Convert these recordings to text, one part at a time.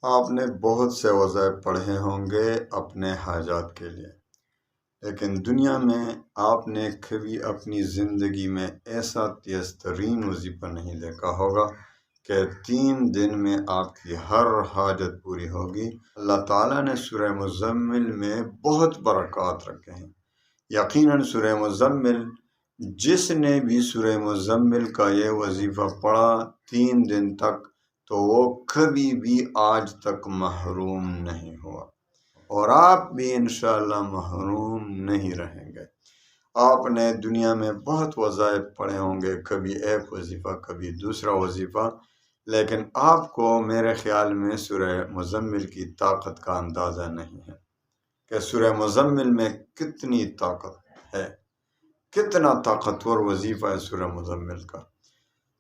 آپ نے بہت سے وظائف پڑھے ہوں گے اپنے حاجات کے لیے، لیکن دنیا میں آپ نے کبھی اپنی زندگی میں ایسا تیز ترین وظیفہ نہیں دیکھا ہوگا کہ 3 دن میں آپ کی ہر حاجت پوری ہوگی۔ اللہ تعالیٰ نے سورہ مزمل میں بہت برکات رکھے ہیں۔ یقیناً سورہ مزمل، جس نے بھی سورہ مزمل کا یہ وظیفہ پڑھا 3 دن تک، تو وہ کبھی بھی آج تک محروم نہیں ہوا، اور آپ بھی انشاءاللہ محروم نہیں رہیں گے۔ آپ نے دنیا میں بہت وظائف پڑھے ہوں گے، کبھی ایک وظیفہ کبھی دوسرا وظیفہ، لیکن آپ کو میرے خیال میں سورہ مزمل کی طاقت کا اندازہ نہیں ہے کہ سورہ مزمل میں کتنی طاقت ہے، کتنا طاقتور وظیفہ ہے سورہ مزمل کا۔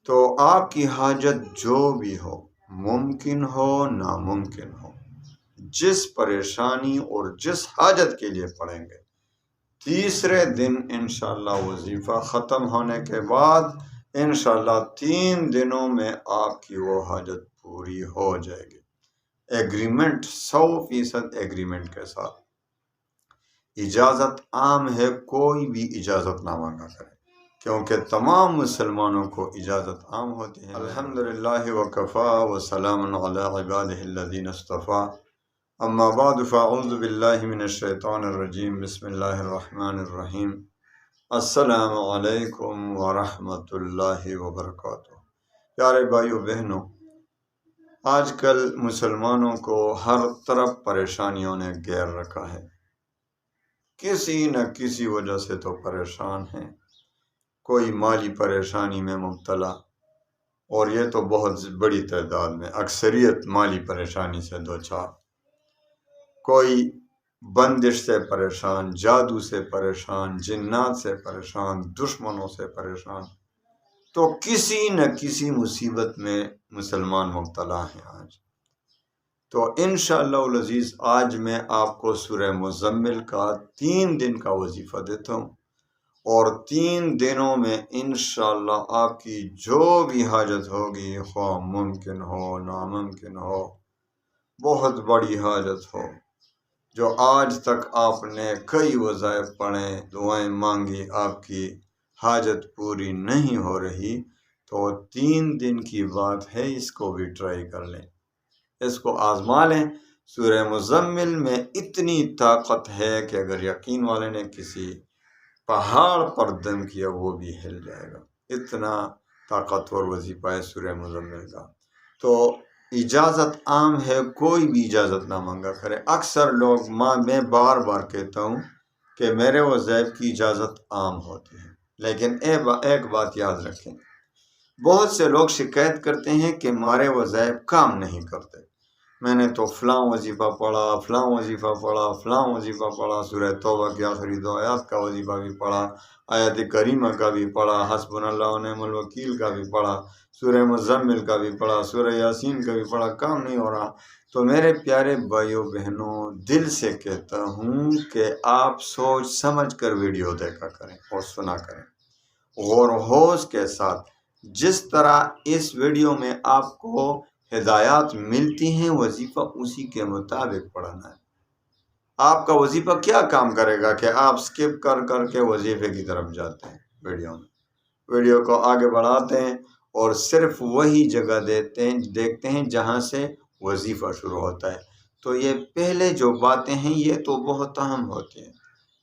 تو آپ کی حاجت جو بھی ہو، ممکن ہو ناممکن ہو، جس پریشانی اور جس حاجت کے لیے پڑھیں گے، تیسرے دن انشاءاللہ وظیفہ ختم ہونے کے بعد انشاءاللہ 3 دنوں میں آپ کی وہ حاجت پوری ہو جائے گی۔ ایگریمنٹ، 100% ایگریمنٹ کے ساتھ۔ اجازت عام ہے، کوئی بھی اجازت نہ مانگا کرے، کیونکہ تمام مسلمانوں کو اجازت عام ہوتی ہے۔ الحمدللہ وکفا وسلام علی عبادہ الذین اصطفیٰ، اما بعد فاعوذ باللہ من الشیطان الرجیم، بسم اللہ الرحمن الرحیم۔ السلام علیکم ورحمۃ اللہ وبرکاتہ۔ پیارے بھائیو بہنوں، آج کل مسلمانوں کو ہر طرف پریشانیوں نے گھیر رکھا ہے، کسی نہ کسی وجہ سے تو پریشان ہیں۔ کوئی مالی پریشانی میں مبتلا، اور یہ تو بہت بڑی تعداد میں، اکثریت مالی پریشانی سے دوچار۔ کوئی بندش سے پریشان، جادو سے پریشان، جنات سے پریشان، دشمنوں سے پریشان، تو کسی نہ کسی مصیبت میں مسلمان مبتلا ہیں آج۔ تو انشاءاللہ العزیز آج میں آپ کو سورہ مزمل کا 3 دن کا وظیفہ دیتا ہوں، اور 3 دنوں میں انشاءاللہ آپ کی جو بھی حاجت ہوگی، خواہ ممکن ہو ناممکن ہو، بہت بڑی حاجت ہو، جو آج تک آپ نے کئی وظائف پڑھے، دعائیں مانگی، آپ کی حاجت پوری نہیں ہو رہی، تو 3 دن کی بات ہے، اس کو بھی ٹرائی کر لیں، اس کو آزما لیں۔ سورہ مزمل میں اتنی طاقت ہے کہ اگر یقین والے نے کسی پہاڑ پر دم کیا وہ بھی ہل جائے گا، اتنا طاقتور وظیفہ ہے سورہ مزمل کا۔ تو اجازت عام ہے، کوئی بھی اجازت نہ مانگا کرے۔ اکثر لوگ، میں بار بار کہتا ہوں کہ میرے وظائف کی اجازت عام ہوتی ہے، لیکن ایک بات یاد رکھیں، بہت سے لوگ شکایت کرتے ہیں کہ ہمارے وظائف کام نہیں کرتے۔ میں نے تو فلاں وظیفہ پڑھا، فلاں وظیفہ پڑھا، فلاں وظیفہ پڑھا، سورہ توبہ کی آخری 2 آیات کا وظیفہ بھی پڑھا، آیت کریمہ کا بھی پڑھا، حسبنا اللہ ونعم الوکیل کا بھی پڑھا، سورہ مزمل کا بھی پڑھا، سورہ یاسین کا بھی پڑھا، کام نہیں ہو رہا۔ تو میرے پیارے بھائیوں بہنوں، دل سے کہتا ہوں کہ آپ سوچ سمجھ کر ویڈیو دیکھا کریں اور سنا کریں، غور و خوض کے ساتھ۔ جس طرح اس ویڈیو میں آپ کو ہدایات ملتی ہیں، وظیفہ اسی کے مطابق پڑھنا ہے۔ آپ کا وظیفہ کیا کام کرے گا کہ آپ سکپ کر کر کے وظیفے کی طرف جاتے ہیں، ویڈیو کو آگے بڑھاتے ہیں اور صرف وہی جگہ دیکھتے ہیں جہاں سے وظیفہ شروع ہوتا ہے۔ تو یہ پہلے جو باتیں ہیں یہ تو بہت اہم ہوتی ہیں،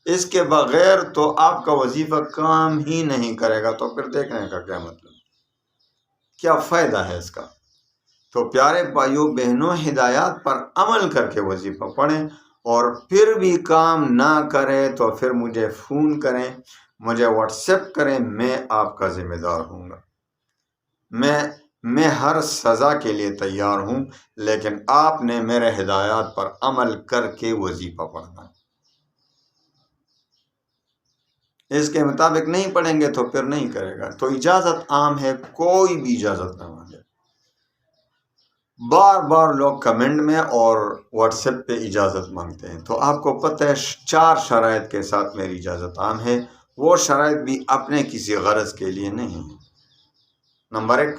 اس کے بغیر تو آپ کا وظیفہ کام ہی نہیں کرے گا، تو پھر دیکھنے کا کیا مطلب، کیا فائدہ ہے اس کا؟ تو پیارے بھائیوں بہنوں، ہدایات پر عمل کر کے وظیفہ پڑھیں، اور پھر بھی کام نہ کرے تو پھر مجھے فون کریں، مجھے واٹس ایپ کریں، میں آپ کا ذمہ دار ہوں گا۔ میں ہر سزا کے لیے تیار ہوں، لیکن آپ نے میرے ہدایات پر عمل کر کے وظیفہ پڑھنا ہے۔ اس کے مطابق نہیں پڑھیں گے تو پھر نہیں کرے گا۔ تو اجازت عام ہے، کوئی بھی اجازت نہ مانگے۔ بار بار لوگ کمنٹ میں اور واٹس ایپ پہ اجازت مانگتے ہیں، تو آپ کو پتہ ہے 4 شرائط کے ساتھ میری اجازت عام ہے، وہ شرائط بھی اپنے کسی غرض کے لیے نہیں ہے۔ نمبر 1،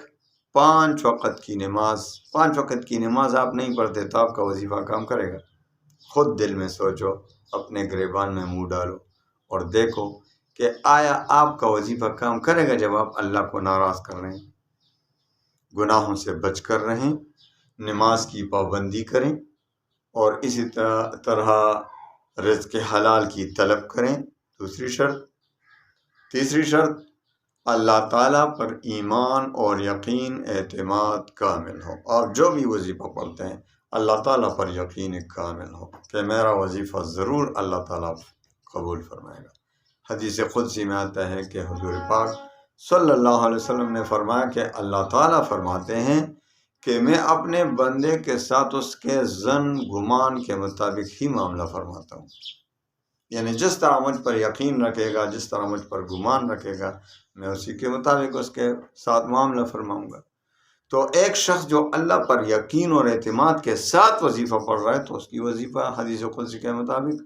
5 وقت کی نماز، 5 وقت کی نماز آپ نہیں پڑھتے تو آپ کا وظیفہ کام کرے گا؟ خود دل میں سوچو، اپنے گریبان میں منہ ڈالو اور دیکھو کہ آیا آپ کا وظیفہ کام کرے گا جب آپ اللہ کو ناراض کر رہے ہیں، گناہوں سے بچ کر رہیں، نماز کی پابندی کریں اور اسی طرح رزق حلال کی طلب کریں، دوسری شرط۔ تیسری شرط، اللہ تعالیٰ پر ایمان اور یقین اعتماد کامل ہو، اور جو بھی وظیفہ پڑھتے ہیں اللہ تعالیٰ پر یقین کامل ہو کہ میرا وظیفہ ضرور اللہ تعالیٰ قبول فرمائے گا۔ حدیث قدسی میں آتا ہے کہ حضور پاک صلی اللہ علیہ وسلم نے فرمایا کہ اللہ تعالیٰ فرماتے ہیں کہ میں اپنے بندے کے ساتھ اس کے ظن گمان کے مطابق ہی معاملہ فرماتا ہوں، یعنی جس طرح مجھ پر یقین رکھے گا، جس طرح مجھ پر گمان رکھے گا، میں اسی کے مطابق اس کے ساتھ معاملہ فرماؤں گا۔ تو ایک شخص جو اللہ پر یقین اور اعتماد کے ساتھ وظیفہ پڑھ رہا ہے تو اس کی وظیفہ حدیث قدسی کے مطابق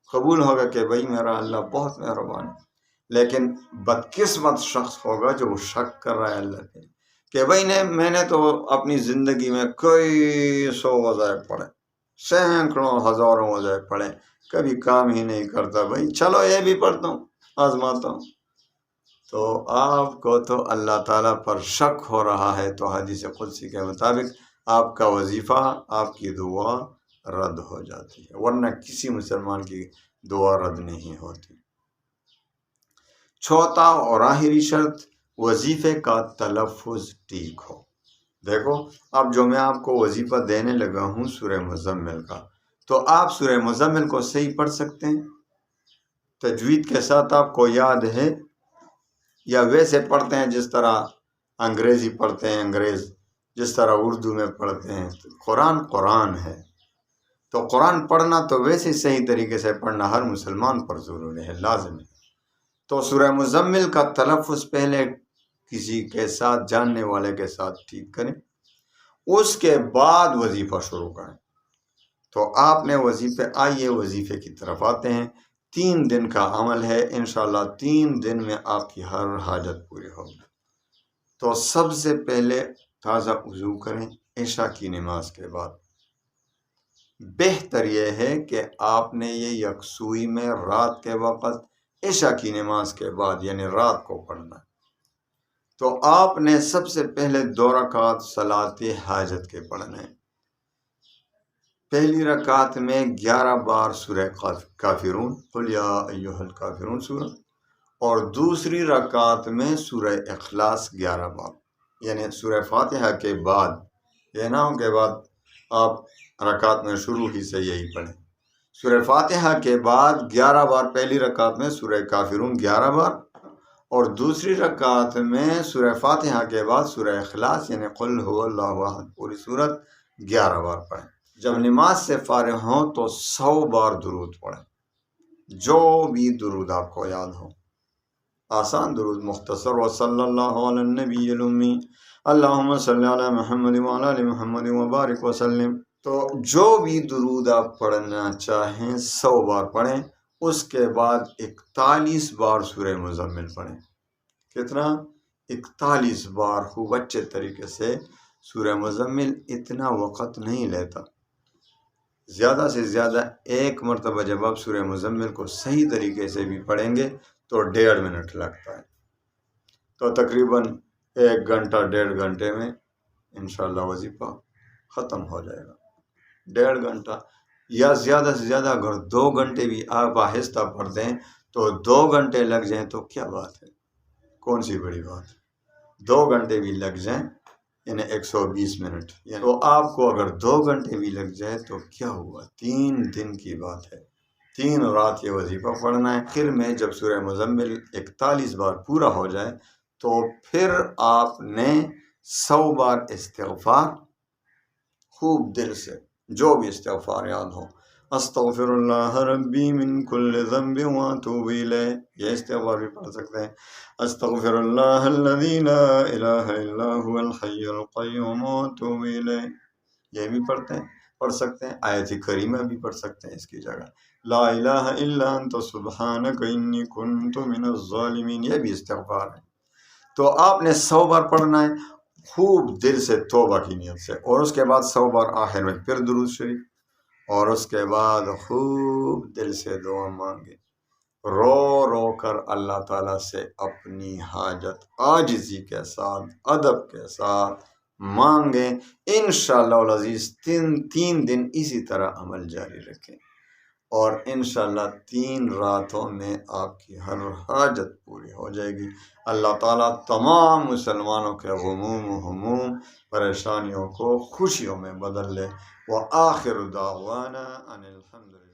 قبول ہوگا کہ بھائی میرا اللہ بہت مہربان ہے۔ لیکن بدقسمت شخص ہوگا جو شک کر رہا ہے اللہ پہ کہ بھائی میں نے تو اپنی زندگی میں کئی 100 وظائف پڑھے، سینکڑوں ہزاروں وظائف پڑھے، کبھی کام ہی نہیں کرتا، بھائی چلو یہ بھی پڑھتا ہوں، آزماتا ہوں۔ تو آپ کو تو اللہ تعالیٰ پر شک ہو رہا ہے، تو حدیث قدسی کے مطابق آپ کا وظیفہ، آپ کی دعا رد ہو جاتی ہے، ورنہ کسی مسلمان کی دعا رد نہیں ہوتی۔ چوتھا اور آخری شرط، وظیفے کا تلفظ ٹھیک ہو۔ دیکھو اب جو میں آپ کو وظیفہ دینے لگا ہوں سورہ مزمل کا، تو آپ سورہ مزمل کو صحیح پڑھ سکتے ہیں؟ تجوید کے ساتھ آپ کو یاد ہے، یا ویسے پڑھتے ہیں جس طرح انگریزی پڑھتے ہیں انگریز، جس طرح اردو میں پڑھتے ہیں؟ قرآن ہے، تو قرآن پڑھنا تو ویسے صحیح طریقے سے پڑھنا ہر مسلمان پر ضروری ہے، لازم ہے۔ تو سورہ مزمل کا تلفظ پہلے کسی کے ساتھ، جاننے والے کے ساتھ ٹھیک کریں، اس کے بعد وظیفہ شروع کریں۔ تو آپ نے آئیے وظیفے کی طرف آتے ہیں۔ 3 دن کا عمل ہے، انشاءاللہ 3 دن میں آپ کی ہر حاجت پوری ہوگی۔ تو سب سے پہلے تازہ وضو کریں عشاء کی نماز کے بعد۔ بہتر یہ ہے کہ آپ نے یہ یکسوئی میں رات کے وقت عشاء کی نماز کے بعد یعنی رات کو پڑھنا ہے۔ تو آپ نے سب سے پہلے 2 رکعت صلاۃ حاجت کے پڑھنے ہیں۔ پہلی رکعت میں 11 بار سورہ کافرون، قل یا ایھا الکافرون سورہ، اور دوسری رکعت میں سورہ اخلاص 11 بار، یعنی سورہ فاتحہ کے بعد، یہ نہ ہو کے بعد آپ رکعت میں شروع ہی سے یہی پڑھیں۔ سورہ فاتحہ کے بعد 11 بار پہلی رکعت میں سورہ کافرون 11 بار، اور دوسری رکعت میں سورہ فاتحہ کے بعد سورہ اخلاص یعنی قل هو اللہ احد پوری سورت 11 بار پڑھیں۔ جب نماز سے فارغ ہوں تو 100 بار درود پڑھیں، جو بھی درود آپ کو یاد ہو، آسان درود، مختصر، وصلی اللہ علی النبی الامی اللہم صلی علی محمد وعلی آل محمد وبارک وسلم۔ تو جو بھی درود آپ پڑھنا چاہیں 100 بار پڑھیں۔ اس کے بعد 41 بار سورہ مزمل پڑھیں۔ کتنا؟ 41 بار، خوب اچھے طریقے سے۔ سورہ مزمل اتنا وقت نہیں لیتا، زیادہ سے زیادہ 1 مرتبہ جب آپ سورہ مزمل کو صحیح طریقے سے بھی پڑھیں گے تو 1.5 منٹ لگتا ہے۔ تو تقریباً 1 گھنٹہ 1.5 گھنٹے میں انشاءاللہ وظیفہ ختم ہو جائے گا۔ 1.5 گھنٹہ یا زیادہ سے زیادہ اگر 2 گھنٹے بھی آپ آہستہ پڑھتے ہیں تو 2 گھنٹے لگ جائیں تو کیا بات ہے، کون سی بڑی بات ہے؟ 2 گھنٹے بھی لگ جائیں یعنی 120 منٹ، یعنی تو آپ کو اگر 2 گھنٹے بھی لگ جائے تو کیا ہوا، 3 دن کی بات ہے، 3 رات یہ وظیفہ پڑھنا ہے۔ آخر میں جب سورہ مزمل 41 بار پورا ہو جائے تو پھر آپ نے 100 بار استغفار، خوب دل سے جو بھی استغفار یاد ہو، استغفر اللہ ربی من کل ذنب واتوب الیہ، یہ استغفار بھی پڑھ سکتے ہیں۔ استغفر اللہ الذی لا الہ الا هو الحی القیوم واتوب الیہ، یہ بھی پڑھ سکتے ہیں۔ آیت کریمہ بھی پڑھ سکتے ہیں اس کی جگہ، لا الہ الا انت سبحانک انی کنت من الظالمین، یہ بھی استغفار ہے۔ تو آپ نے 100 بار پڑھنا ہے۔ خوب دل سے توبہ کی نیت سے، اور اس کے بعد 100 بار آخر میں پھر درود شریف، اور اس کے بعد خوب دل سے دعا مانگے، رو رو کر اللہ تعالیٰ سے اپنی حاجت عاجزی کے ساتھ، ادب کے ساتھ مانگیں۔ انشاءاللہ العزیز 3 دن اسی طرح عمل جاری رکھیں، اور انشاءاللہ 3 راتوں میں آپ کی ہر حاجت پوری ہو جائے گی۔ اللہ تعالیٰ تمام مسلمانوں کے غموم و ہموم پریشانیوں کو خوشیوں میں بدل لے۔ وآخر دعوانا ان الحمدللہ۔